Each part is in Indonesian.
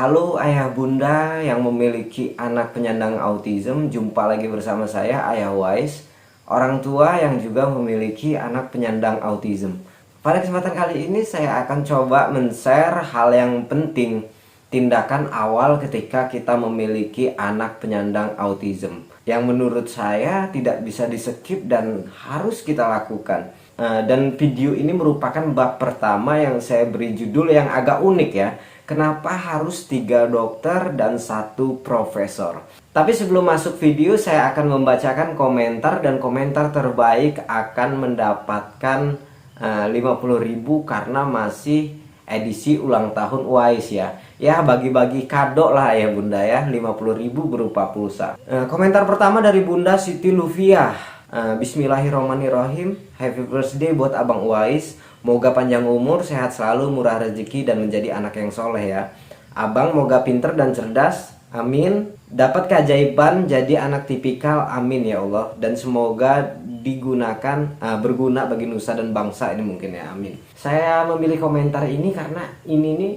Halo ayah bunda yang memiliki anak penyandang autism, jumpa lagi bersama saya Ayah Wise, orang tua yang juga memiliki anak penyandang autism. Pada kesempatan kali ini saya akan coba men-share hal yang penting, tindakan awal ketika kita memiliki anak penyandang autism, yang menurut saya tidak bisa di-skip dan harus kita lakukan. Dan video ini merupakan bab pertama yang saya beri judul yang agak unik ya. Kenapa harus 3 dokter dan 1 profesor? Tapi sebelum masuk video, saya akan membacakan komentar, dan komentar terbaik akan mendapatkan 50.000 karena masih edisi ulang tahun UAIS ya. Ya, bagi-bagi kado lah ya bunda ya, 50.000 berupa pulsa. Komentar pertama dari Bunda Siti Lufia. Bismillahirrahmanirrahim. Happy birthday buat Abang Uwais. Moga panjang umur, sehat selalu, murah rezeki, dan menjadi anak yang soleh ya. Abang moga pinter dan cerdas, amin. Dapat keajaiban jadi anak tipikal, amin ya Allah. Dan semoga digunakan berguna bagi nusa dan bangsa ini mungkin ya, amin. Saya memilih komentar ini karena ini nih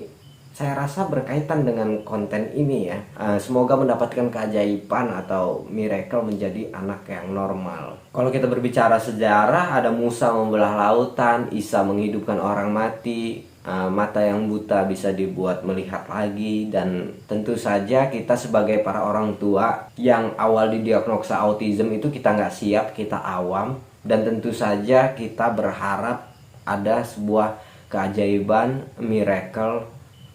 saya rasa berkaitan dengan konten ini ya. Semoga mendapatkan keajaiban atau miracle menjadi anak yang normal. Kalau kita berbicara sejarah, ada Musa membelah lautan, Isa menghidupkan orang mati, mata yang buta bisa dibuat melihat lagi. Dan tentu saja kita sebagai para orang tua yang awal didiagnosa autism itu kita nggak siap, kita awam. Dan tentu saja kita berharap ada sebuah keajaiban, miracle,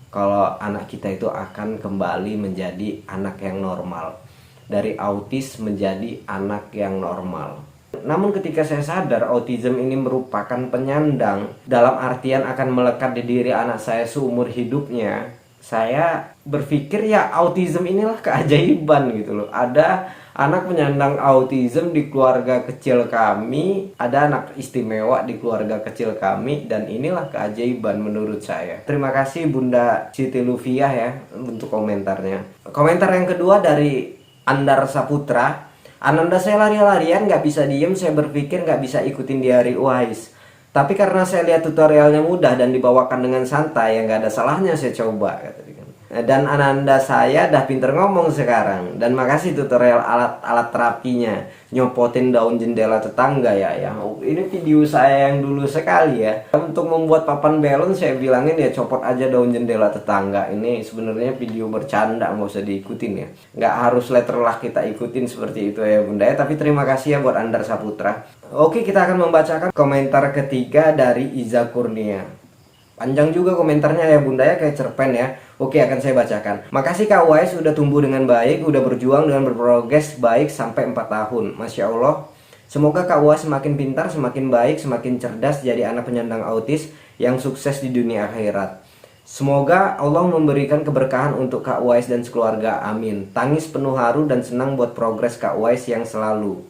kalau anak kita itu akan kembali menjadi anak yang normal, dari autis menjadi anak yang normal. Namun ketika saya sadar autism ini merupakan penyandang, dalam artian akan melekat di diri anak saya seumur hidupnya, saya berpikir ya autism inilah keajaiban gitu loh. Ada anak penyandang autism di keluarga kecil kami, ada anak istimewa di keluarga kecil kami, dan inilah keajaiban menurut saya. Terima kasih Bunda Siti Lufiah ya untuk komentarnya. Komentar yang kedua dari Andar Saputra. Ananda, saya lari-larian gak bisa diem, saya berpikir gak bisa ikutin di hari UAIS. Tapi karena saya lihat tutorialnya mudah dan dibawakan dengan santai, ya gak ada salahnya saya coba, kata dia. Dan Ananda saya dah pinter ngomong sekarang. Dan makasih tutorial alat-alat terapinya, nyopotin daun jendela tetangga ya. Ini video saya yang dulu sekali ya. Untuk membuat papan belon saya bilangin ya copot aja daun jendela tetangga. Ini sebenarnya video bercanda, nggak usah diikutin ya. Nggak harus letterlah kita ikutin seperti itu ya bunda ya. Tapi terima kasih ya buat Andar Saputra. Oke, kita akan membacakan komentar ketiga dari Iza Kurnia. Panjang juga komentarnya ya bunda ya, kayak cerpen ya. Oke, akan saya bacakan. Makasih Kak Wais sudah tumbuh dengan baik, udah berjuang dengan berprogres baik sampai 4 tahun. Masya Allah. Semoga Kak Wais semakin pintar, semakin baik, semakin cerdas, jadi anak penyandang autis yang sukses di dunia akhirat. Semoga Allah memberikan keberkahan untuk Kak Wais dan sekeluarga, amin. Tangis penuh haru dan senang buat progres Kak Wais yang selalu.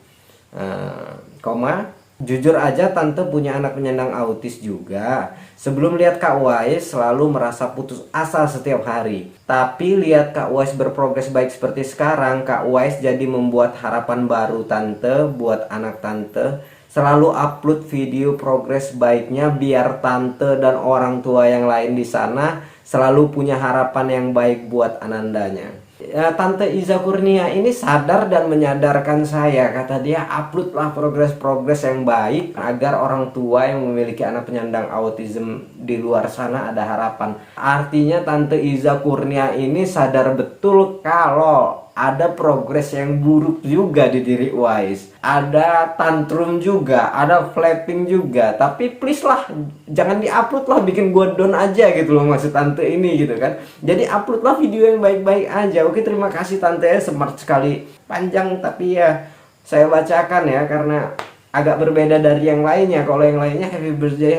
Jujur aja tante punya anak penyandang autis juga. Sebelum lihat Kak Wais selalu merasa putus asa setiap hari. Tapi lihat Kak Wais berprogres baik seperti sekarang, Kak Wais jadi membuat harapan baru tante buat anak tante. Selalu upload video progres baiknya biar tante dan orang tua yang lain di sana selalu punya harapan yang baik buat Anandanya. Ya, Tante Iza Kurnia ini sadar dan menyadarkan saya, kata dia, uploadlah progres-progres yang baik agar orang tua yang memiliki anak penyandang autism di luar sana ada harapan. Artinya Tante Iza Kurnia ini sadar betul kalau ada progres yang buruk juga di diri Wais. Ada tantrum juga, ada flapping juga. Tapi please lah, jangan di-upload lah, bikin gua down aja gitu loh maksud tante ini gitu kan. Jadi upload lah video yang baik-baik aja. Oke, terima kasih tante ya, smart sekali. Panjang tapi ya saya bacakan ya karena agak berbeda dari yang lainnya. Kalau yang lainnya happy birthday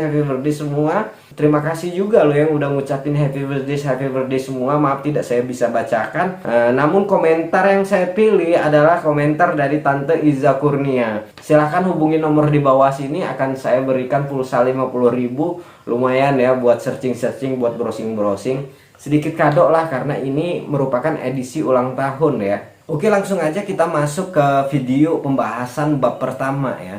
semua. Terima kasih juga loh yang udah ngucapin happy birthday semua. Maaf tidak saya bisa bacakan. Namun komentar yang saya pilih adalah komentar dari Tante Iza Kurnia. Silahkan hubungi nomor di bawah sini, akan saya berikan pulsa 50.000. Lumayan ya buat searching, buat browsing. Sedikit kado lah karena ini merupakan edisi ulang tahun ya. Oke, langsung aja kita masuk ke video pembahasan bab pertama ya.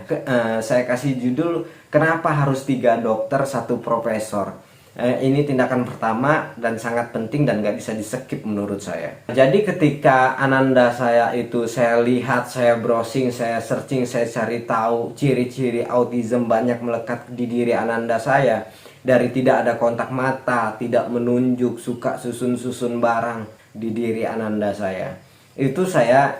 Saya kasih judul kenapa harus 3 dokter 1 profesor. Ini tindakan pertama dan sangat penting dan gak bisa di-skip menurut saya. Jadi ketika ananda saya itu saya lihat, saya browsing, saya searching, saya cari tahu ciri-ciri autism banyak melekat di diri ananda saya. Dari tidak ada kontak mata, tidak menunjuk, suka susun-susun barang di diri ananda saya. Itu saya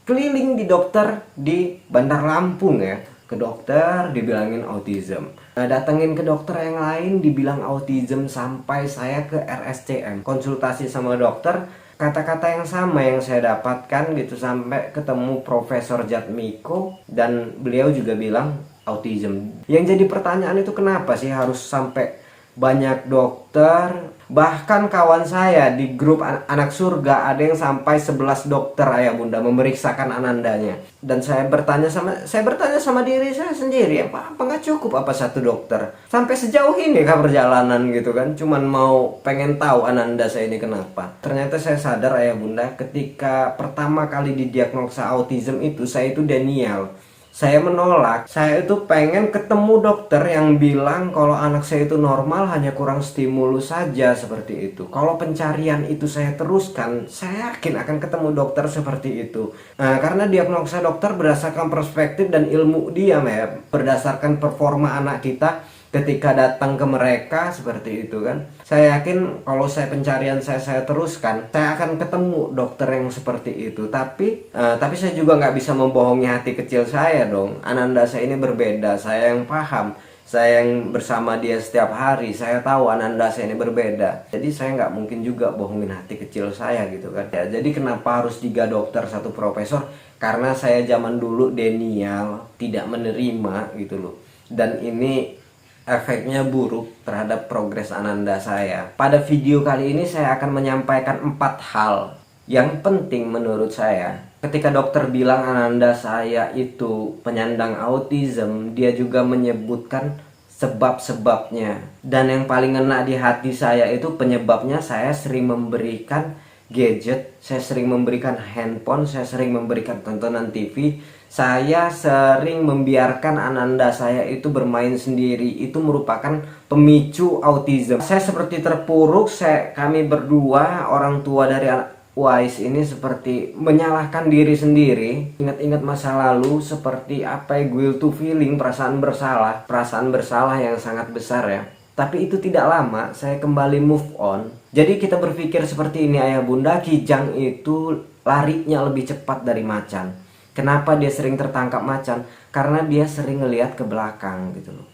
keliling di dokter di Bandar Lampung ya. Ke dokter dibilangin autism. Datengin ke dokter yang lain dibilang autism, sampai saya ke RSCM konsultasi sama dokter, kata-kata yang sama yang saya dapatkan gitu, sampai ketemu Profesor Jatmiko dan beliau juga bilang autism. Yang jadi pertanyaan itu kenapa sih harus sampai banyak dokter? Bahkan kawan saya di grup anak surga ada yang sampai 11 dokter ayah bunda memeriksakan anandanya. Dan saya bertanya sama diri saya sendiri, apa nggak cukup apa satu dokter? Sampai sejauh ini kah perjalanan gitu kan? Cuman mau pengen tahu ananda saya ini kenapa. Ternyata saya sadar ayah bunda, ketika pertama kali didiagnosa autism itu saya itu denial. Saya menolak. Saya itu pengen ketemu dokter yang bilang kalau anak saya itu normal, hanya kurang stimulus saja, seperti itu. Kalau pencarian itu saya teruskan, saya yakin akan ketemu dokter seperti itu. Karena diagnosa dokter berdasarkan perspektif dan ilmu dia, berdasarkan performa anak kita ketika datang ke mereka, seperti itu kan. Saya yakin kalau pencarian saya teruskan, saya akan ketemu dokter yang seperti itu. Tapi saya juga nggak bisa membohongi hati kecil saya dong. Ananda saya ini berbeda, saya yang paham, saya yang bersama dia setiap hari, saya tahu ananda saya ini berbeda. Jadi saya nggak mungkin juga bohongin hati kecil saya gitu kan ya. Jadi kenapa harus 3 dokter 1 profesor? Karena saya zaman dulu denial, tidak menerima gitu loh. Dan ini efeknya buruk terhadap progres ananda saya. Pada video kali ini saya akan menyampaikan 4 hal yang penting menurut saya. Ketika dokter bilang ananda saya itu penyandang autism, dia juga menyebutkan sebab-sebabnya. Dan yang paling ngena di hati saya itu penyebabnya, saya sering memberikan gadget, saya sering memberikan handphone, saya sering memberikan tontonan TV, saya sering membiarkan ananda saya itu bermain sendiri. Itu merupakan pemicu autism. Saya seperti terpuruk, kami berdua orang tua dari Wise ini seperti menyalahkan diri sendiri. Ingat-ingat masa lalu seperti guilty feeling, perasaan bersalah yang sangat besar ya. Tapi itu tidak lama, saya kembali move on. Jadi kita berpikir seperti ini ayah bunda, kijang itu larinya lebih cepat dari macan. Kenapa dia sering tertangkap macan? Karena dia sering ngelihat ke belakang gitu loh.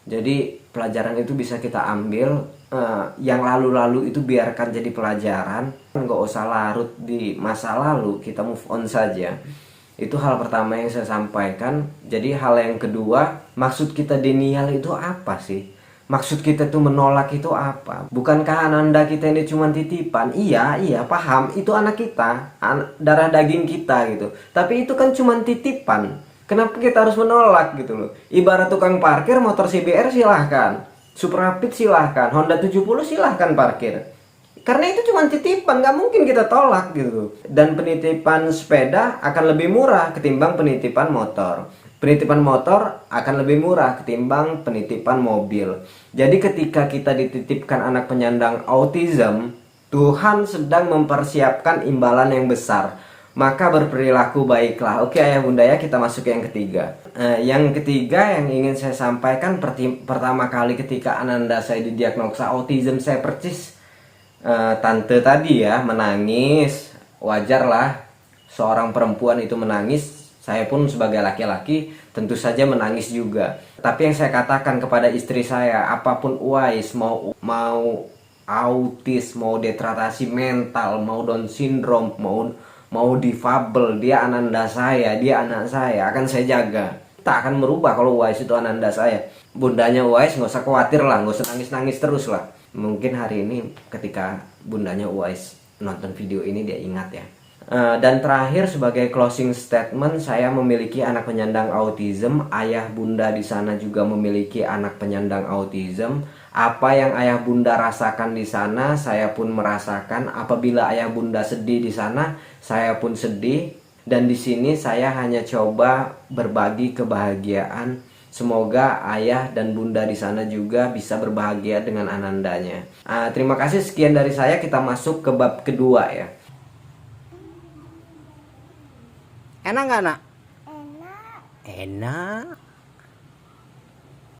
Jadi pelajaran itu bisa kita ambil, yang lalu-lalu itu biarkan jadi pelajaran. Nggak usah larut di masa lalu, kita move on saja. Itu hal pertama yang saya sampaikan. Jadi hal yang kedua, maksud kita denial itu apa sih? Maksud kita tuh menolak itu apa? Bukankah ananda kita ini cuma titipan? Iya paham, itu anak kita, darah daging kita gitu. Tapi itu kan cuma titipan. Kenapa kita harus menolak gitu loh? Ibarat tukang parkir motor CBR silahkan, Super Rapid silahkan, Honda 70 silahkan parkir. Karena itu cuma titipan, nggak mungkin kita tolak gitu. Dan penitipan sepeda akan lebih murah ketimbang penitipan motor. Penitipan motor akan lebih murah ketimbang penitipan mobil. Jadi ketika kita dititipkan anak penyandang autism, Tuhan sedang mempersiapkan imbalan yang besar. Maka berperilaku baiklah. Oke ayah bunda ya, kita masuk ke yang ketiga. Yang ketiga yang ingin saya sampaikan, pertama kali ketika ananda saya didiagnosa autism, saya percis tante tadi ya menangis. Wajarlah seorang perempuan itu menangis. Saya pun sebagai laki-laki tentu saja menangis juga. Tapi yang saya katakan kepada istri saya, apapun Wise, mau autis, mau detratasi mental, mau Down syndrome, mau difabel, dia ananda saya, dia anak saya, akan saya jaga. Tak akan merubah kalau Wise itu ananda saya. Bundanya Wise nggak usah khawatir lah, nggak usah nangis-nangis terus lah. Mungkin hari ini ketika bundanya Wise nonton video ini dia ingat ya. Dan terakhir sebagai closing statement, saya memiliki anak penyandang autism. Ayah bunda di sana juga memiliki anak penyandang autism. Apa yang ayah bunda rasakan di sana, saya pun merasakan. Apabila ayah bunda sedih di sana, saya pun sedih. Dan di sini saya hanya coba berbagi kebahagiaan Semoga ayah dan bunda di sana juga bisa berbahagia dengan anandanya. Terima kasih, sekian dari saya. Kita masuk ke bab kedua ya. Enak nggak nak? Enak. Enak.